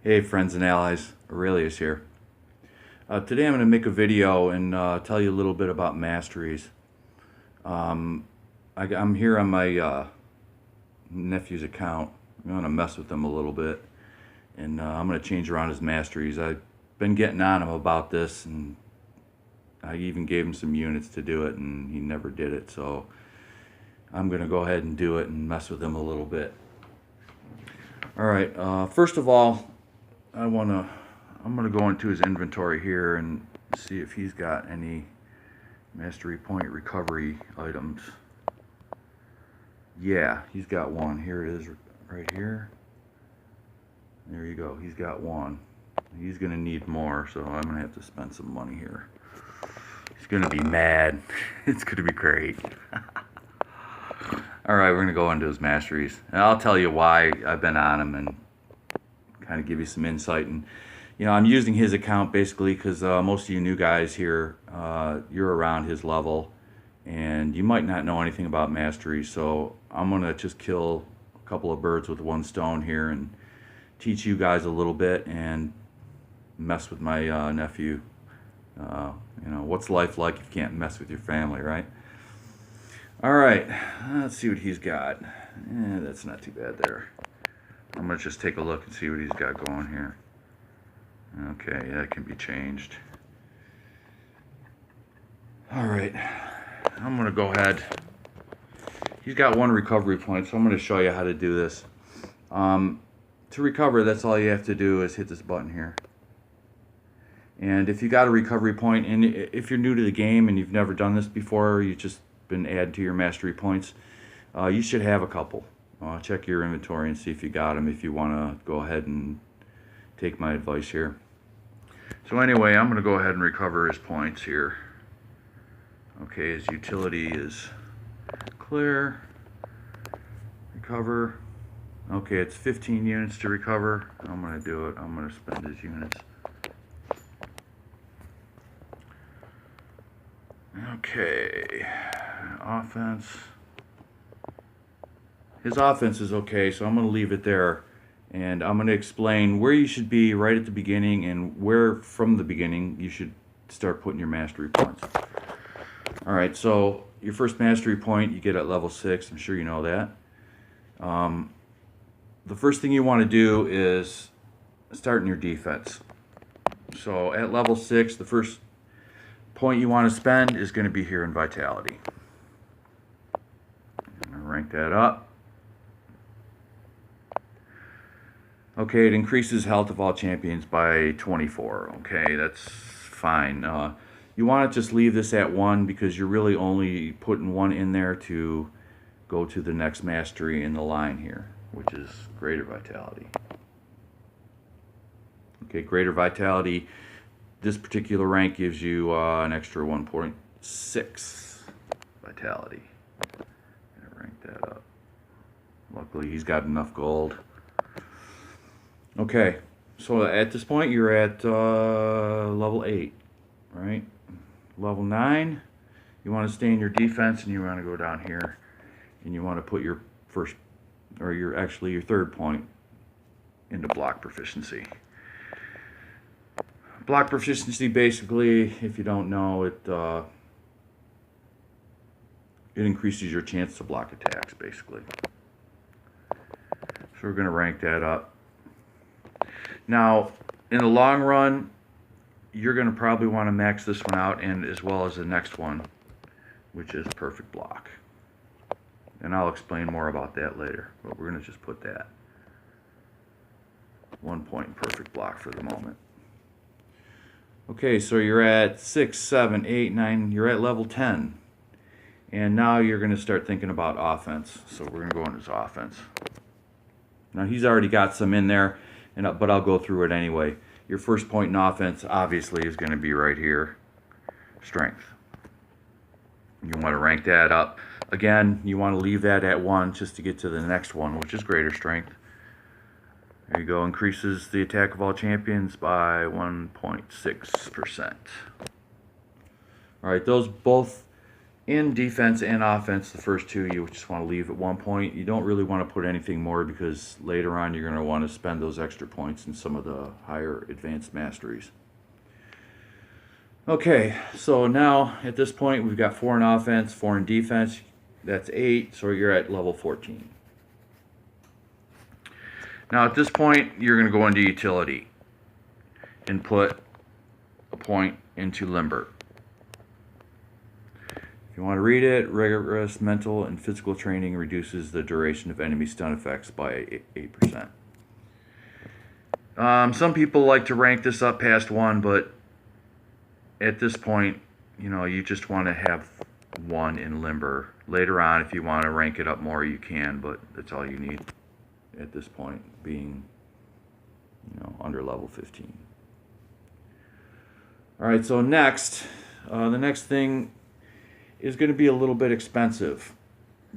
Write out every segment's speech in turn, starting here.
Hey friends and allies, Aurelius here. Today I'm going to make a video and tell you a little bit about masteries. I'm here on my nephew's account. I'm going to mess with him a little bit and I'm going to change around his masteries. I've been getting on him about this and I even gave him some units to do it and he never did it, so I'm going to go ahead and do it and mess with him a little bit. Alright, first of all, I'm gonna go into his inventory here and see if he's got any mastery point recovery items. Yeah, he's got one. Here it is, right here. There you go. He's got one. He's gonna need more, so I'm gonna have to spend some money here. He's gonna be mad. It's gonna be great. Alright, we're gonna go into his masteries, and I'll tell you why I've been on him and kind of give you some insight. And I'm using his account basically because most of you new guys here, you're around his level and you might not know anything about mastery, so I'm gonna just kill a couple of birds with one stone here and teach you guys a little bit and mess with my nephew. What's life like if you can't mess with your family, right? Alright, let's see what he's got. That's not too bad there. I'm going to just take a look and see what he's got going here. Okay, that can be changed. Alright, I'm going to go ahead. He's got one recovery point, so I'm going to show you how to do this. To recover, that's all you have to do is hit this button here. And if you got a recovery point, and if you're new to the game and you've never done this before, you've just been added to your mastery points, you should have a couple. Check your inventory and see if you got them, if you want to go ahead and take my advice here. So anyway, I'm going to go ahead and recover his points here. Okay, his utility is clear. Recover. Okay, it's 15 units to recover. I'm going to do it. I'm going to spend his units. Okay, offense. His offense is okay, so I'm going to leave it there. And I'm going to explain where you should be right at the beginning and where from the beginning you should start putting your mastery points. Alright, so your first mastery point you get at level 6. I'm sure you know that. The first thing you want to do is start in your defense. So at level 6, the first point you want to spend is going to be here in vitality. I'm going to rank that up. Okay, it increases health of all champions by 24. Okay, that's fine. You want to just leave this at 1 because you're really only putting 1 in there to go to the next mastery in the line here, which is greater vitality. Okay, greater vitality. This particular rank gives you an extra 1.6 vitality. I'm gonna rank that up. Luckily, he's got enough gold. Okay, so at this point you're at level 8, right? Level 9, you want to stay in your defense and you want to go down here and you want to put your first, or your third point into block proficiency. Block proficiency, basically, if you don't know, it increases your chance to block attacks, basically. So we're going to rank that up. Now, in the long run, you're going to probably want to max this one out, and as well as the next one, which is perfect block. And I'll explain more about that later, but we're going to just put that 1 point in perfect block for the moment. Okay, so you're at 6, 7, 8, 9, you're at level 10. And now you're going to start thinking about offense. So we're going to go into his offense. Now he's already got some in there, but I'll go through it anyway. Your first point in offense obviously is going to be right here, strength. You want to rank that up. Again, you want to leave that at 1 just to get to the next one, which is greater strength. There you go, increases the attack of all champions by 1.6%. Alright, those both In defense and offense, the first two you just want to leave at 1 point. You don't really want to put anything more because later on you're going to want to spend those extra points in some of the higher advanced masteries. Okay, so now at this point we've got 4 in offense, 4 in defense. That's 8, so you're at level 14. Now at this point you're going to go into utility and put a point into limber. If you want to read it, rigorous mental and physical training reduces the duration of enemy stun effects by 8%. Some people like to rank this up past 1, but at this point, you know, you just want to have 1 in limber. Later on, if you want to rank it up more, you can, but that's all you need at this point, being, you know, under level 15. All right, so next, the next thing is going to be a little bit expensive,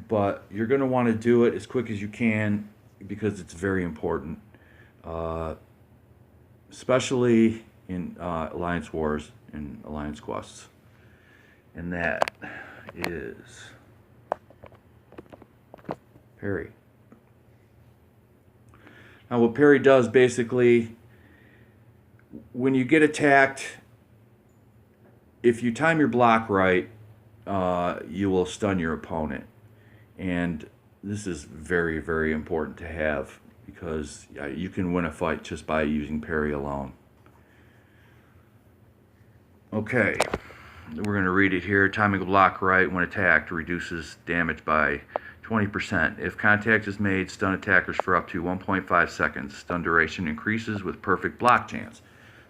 but you're going to want to do it as quick as you can because it's very important, especially in Alliance Wars and Alliance Quests, and that is parry. Now what parry does basically, when you get attacked, if you time your block right, you will stun your opponent, and this is very, very important to have because you can win a fight just by using parry alone. Okay, we're going to read it here. Timing a block right when attacked reduces damage by 20%. If contact is made, stun attackers for up to 1.5 seconds. Stun duration increases with perfect block chance.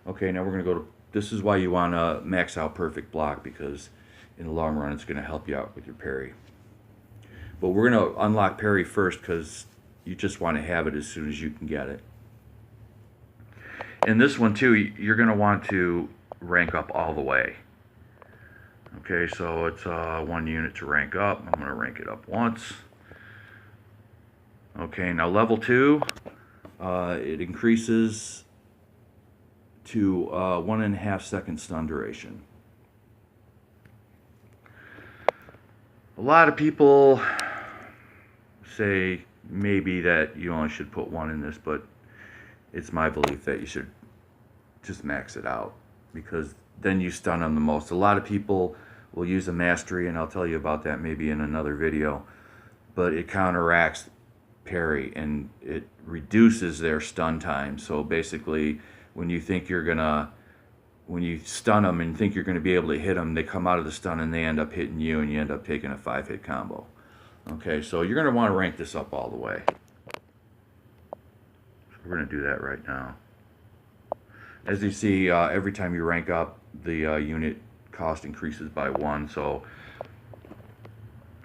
Okay, now we're going to go to, this is why you want to max out perfect block, because in the long run it's going to help you out with your parry. But we're going to unlock parry first because you just want to have it as soon as you can get it. In this one too, you're going to want to rank up all the way. Okay, so it's 1 unit to rank up. I'm going to rank it up once. Okay, now level 2, it increases to 1.5 second stun duration. A lot of people say maybe that you only should put 1 in this, but it's my belief that you should just max it out, because then you stun them the most. A lot of people will use a mastery, and I'll tell you about that maybe in another video, but it counteracts parry and it reduces their stun time. So basically, when you think you're gonna, when you stun them and think you're going to be able to hit them, they come out of the stun and they end up hitting you, and you end up taking a 5-hit combo. Okay, so you're going to want to rank this up all the way. So we're going to do that right now. As you see, every time you rank up, the unit cost increases by 1. So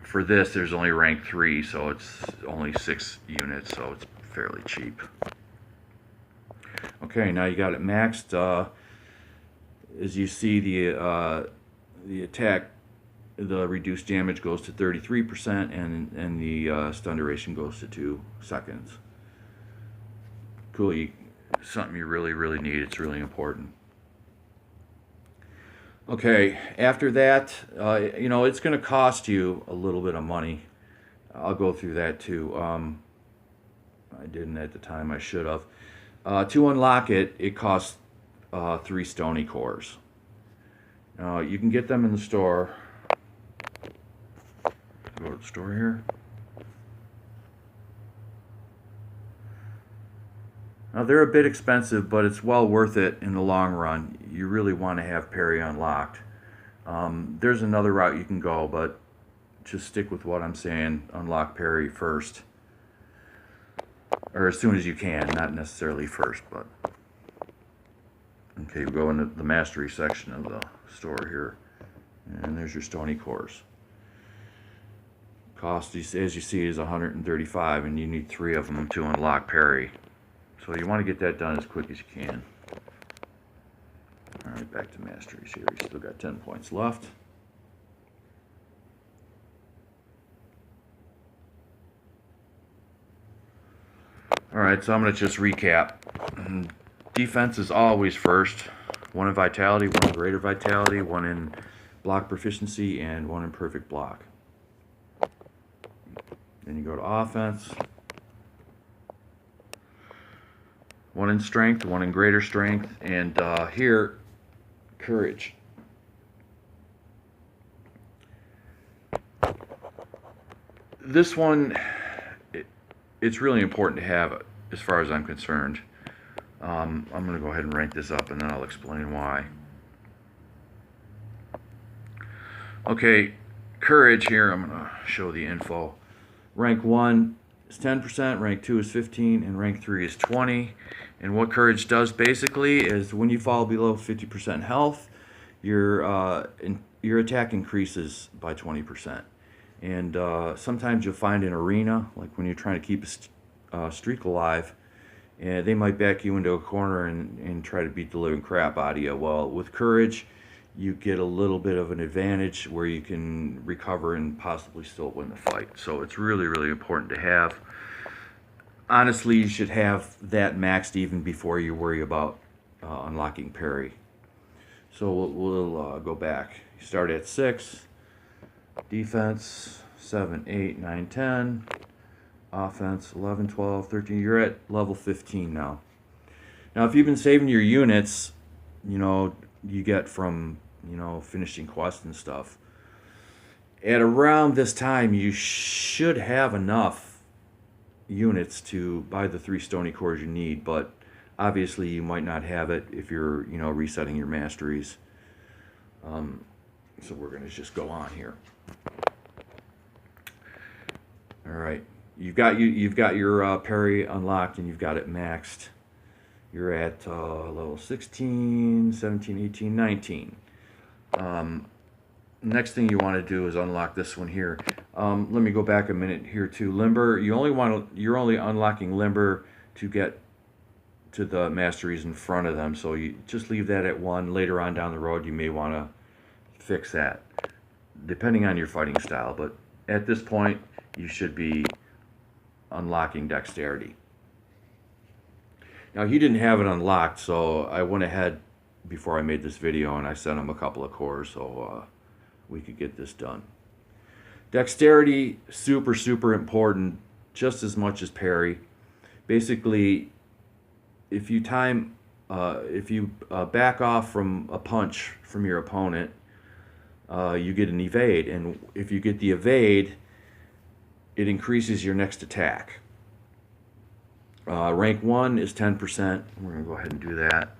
for this, there's only rank 3, so it's only 6 units, so it's fairly cheap. Okay, now you got it maxed. As you see, the attack, the reduced damage goes to 33%, and the stun duration goes to 2 seconds. Cool, something you really, really need. It's really important. Okay, after that, you know, it's going to cost you a little bit of money. I'll go through that too. I didn't at the time. I should have. To unlock it, it costs 3 stony cores. You can get them in the store. Go to the store here. Now they're a bit expensive, but it's well worth it in the long run. You really want to have parry unlocked. There's another route you can go, but just stick with what I'm saying. Unlock parry first, or as soon as you can, not necessarily first, but okay, you go into the mastery section of the store here, and there's your stony cores. Cost, as you see, is 135, and you need 3 of them to unlock parry. So you want to get that done as quick as you can. Alright, back to masteries here. We still got 10 points left. Alright, so I'm going to just recap. Defense is always first. 1 in vitality, 1 in greater vitality, 1 in block proficiency, and 1 in perfect block. Then you go to offense. 1 in strength, 1 in greater strength, and here, courage. This one, it's really important to have as far as I'm concerned. I'm going to go ahead and rank this up, and then I'll explain why. Okay, courage here, I'm going to show the info. Rank 1 is 10%, rank 2 is 15, and rank 3 is 20. And what courage does basically is when you fall below 50% health, your attack increases by 20%. And sometimes you'll find an arena, like when you're trying to keep a streak alive, and they might back you into a corner and try to beat the living crap out of you. Well, with courage, you get a little bit of an advantage where you can recover and possibly still win the fight. So it's really, really important to have. Honestly, you should have that maxed even before you worry about unlocking parry. So we'll go back. You start at 6, defense 7, 8, 9, 10, offense 11, 12, 13. You're at level 15 now. Now, if you've been saving your units, you know, you get from, you know, finishing quests and stuff, at around this time you should have enough units to buy the 3 stony cores you need, but obviously you might not have it if you're, you know, resetting your masteries. So we're going to just go on here. All right, you've got your parry unlocked and you've got it maxed. You're at level 16, 17, 18, 19. Next thing you want to do is unlock this one here. Let me go back a minute here to limber. You're only unlocking limber to get to the masteries in front of them. So you just leave that at 1. Later on down the road, you may want to fix that, depending on your fighting style. But at this point, you should be unlocking dexterity. Now, he didn't have it unlocked, so I went ahead before I made this video and I sent him a couple of cores so we could get this done. Dexterity, super, super important, just as much as parry. Basically, if you back off from a punch from your opponent, you get an evade, and if you get the evade, it increases your next attack. Rank 1 is 10%. We're going to go ahead and do that.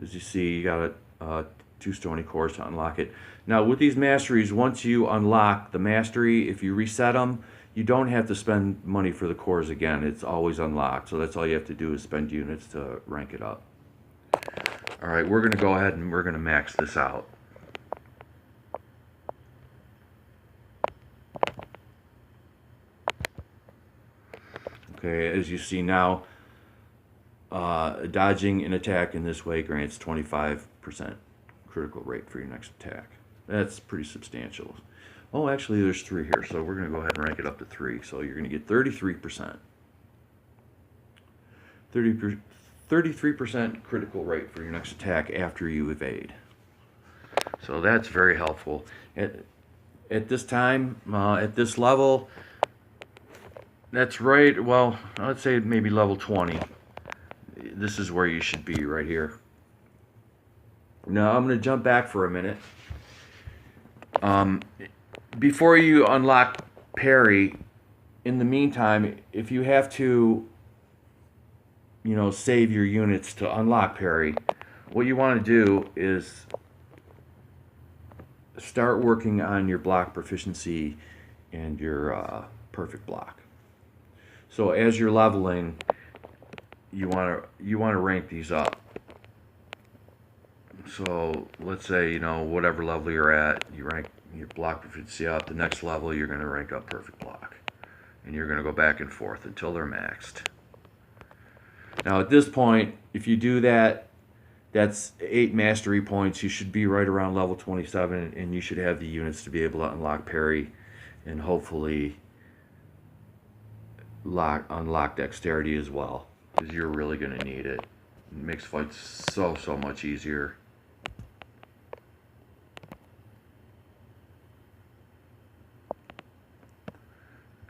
As you see, you got 2 stony cores to unlock it. Now, with these masteries, once you unlock the mastery, if you reset them, you don't have to spend money for the cores again. It's always unlocked. So that's all you have to do is spend units to rank it up. All right, we're going to go ahead and we're going to max this out. Okay, as you see now, dodging an attack in this way grants 25% critical rate for your next attack. That's pretty substantial. Oh, actually, there's 3 here, so we're going to go ahead and rank it up to 3. So you're going to get 33%. 33% critical rate for your next attack after you evade. So that's very helpful. At this time, at this level, that's right, well, I'd say maybe level 20. This is where you should be, right here. Now, I'm going to jump back for a minute. Before you unlock parry, in the meantime, if you have to, you know, save your units to unlock parry, what you want to do is start working on your block proficiency and your perfect block. So as you're leveling, you want to rank these up. So let's say, you know, whatever level you're at, you rank your block proficiency up. The next level, you're going to rank up perfect block, and you're going to go back and forth until they're maxed. Now at this point, if you do that, that's 8 mastery points. You should be right around level 27, and you should have the units to be able to unlock parry and hopefully unlock dexterity as well, because you're really going to need it. It makes fights so much easier.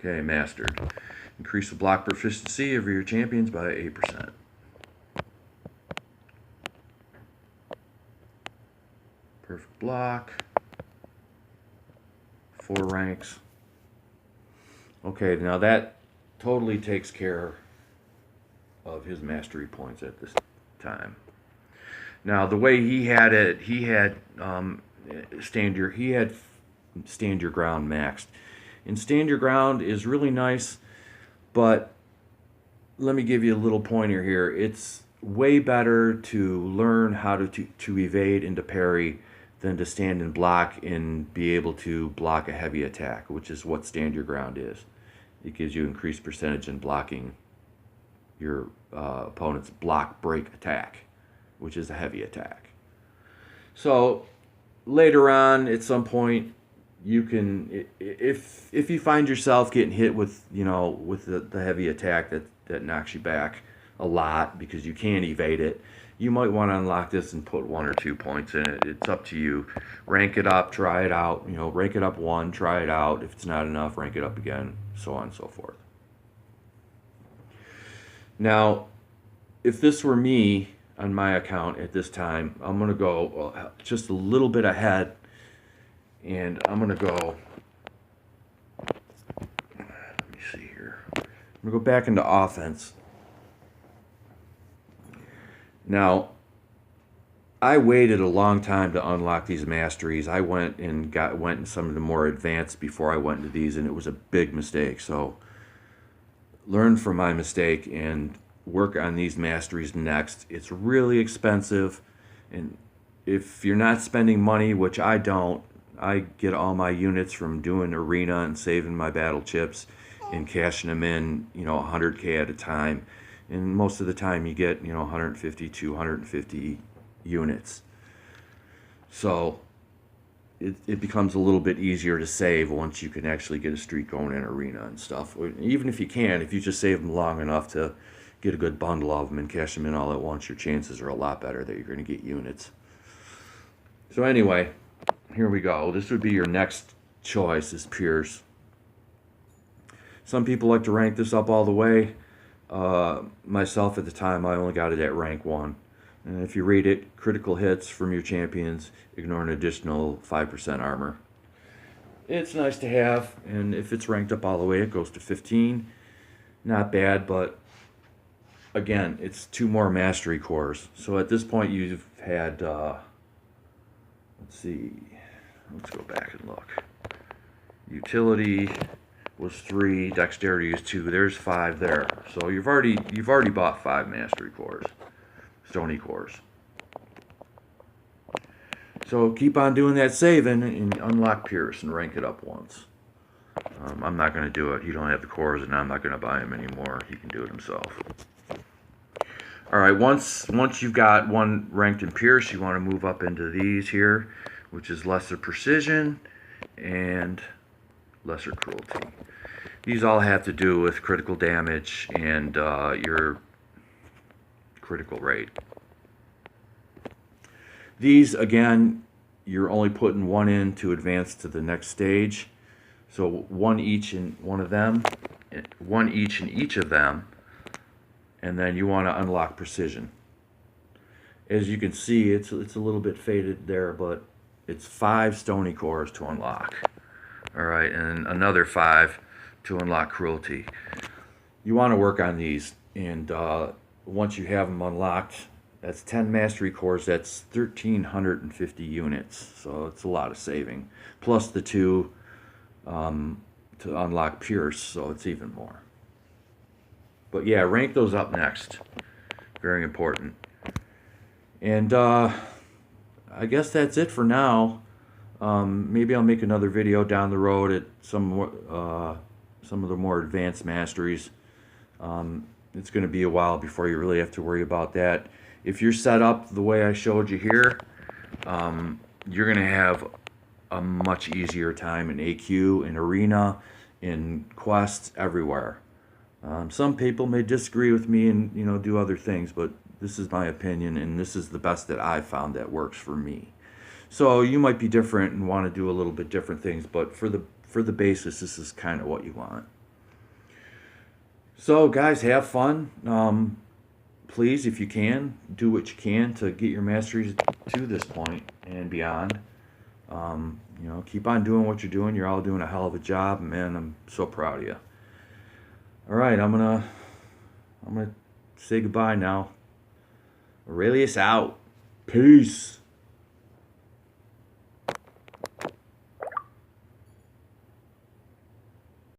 Okay, mastered. Increase the block proficiency of your champions by 8%. Perfect block. 4 ranks. Okay, now that totally takes care of his mastery points at this time. Now the way he had it, he had stand your ground maxed. And stand your ground is really nice, but let me give you a little pointer here. It's way better to learn how to evade and to parry than to stand and block and be able to block a heavy attack, which is what stand your ground is. It gives you increased percentage in blocking your opponent's block break attack, which is a heavy attack. So later on, at some point, you can, if you find yourself getting hit with the heavy attack that knocks you back a lot because you can't evade it, you might want to unlock this and put 1 or 2 points in it. It's up to you. Rank it up, try it out. Rank it up 1, try it out. If it's not enough, rank it up again, so on and so forth. Now, if this were me on my account at this time, I'm going to go just a little bit ahead, and I'm going to go, let me see here. I'm going to go back into offense. Now, I waited a long time to unlock these masteries. I went in some of the more advanced before I went into these, and it was a big mistake. So learn from my mistake and work on these masteries next. It's really expensive, and if you're not spending money, which I don't, I get all my units from doing arena and saving my battle chips and cashing them in, 100K at a time. And most of the time you get, 150, 250 units. So it becomes a little bit easier to save once you can actually get a streak going in arena and stuff. Even if you just save them long enough to get a good bundle of them and cash them in all at once, your chances are a lot better that you're going to get units. So anyway, here we go. This would be your next choice, is Pierce. Some people like to rank this up all the way. Myself at the time, I only got it at rank 1. And if you read it, critical hits from your champions ignore an additional 5% armor. It's nice to have, and if it's ranked up all the way, it goes to 15. Not bad, but again, it's 2 more mastery cores. So at this point, you've had, let's see, let's go back and look. Utility was 3, dexterity is 2. There's 5 there. So you've already bought 5 mastery cores, stony cores. So keep on doing that saving and unlock Pierce and rank it up once. I'm not going to do it. He don't have the cores, and I'm not going to buy him anymore. He can do it himself. All right, once you've got 1 ranked in Pierce, you want to move up into these here, which is lesser precision and lesser cruelty. These all have to do with critical damage and your critical rate. These, again, you're only putting 1 in to advance to the next stage. So 1 each in one of them, 1 each in each of them, and then you want to unlock precision. As you can see, it's a little bit faded there, but it's 5 stony cores to unlock. All right, and another 5 to unlock cruelty. You want to work on these, and once you have them unlocked, that's 10 mastery cores. That's 1,350 units. So it's a lot of saving. Plus the 2 to unlock Pierce, so it's even more. But yeah, rank those up next. Very important. And I guess that's it for now. Maybe I'll make another video down the road at some of the more advanced masteries. It's going to be a while before you really have to worry about that. If you're set up the way I showed you here, you're going to have a much easier time in AQ, in arena, in quests, everywhere. Some people may disagree with me and do other things, but this is my opinion, and this is the best that I've found that works for me. So you might be different and want to do a little bit different things, but for the basis, this is kind of what you want. So, guys, have fun. Please, if you can, do what you can to get your masteries to this point and beyond. Keep on doing what you're doing. You're all doing a hell of a job, man. I'm so proud of you. All right, I'm gonna say goodbye now. Aurelius out. Peace.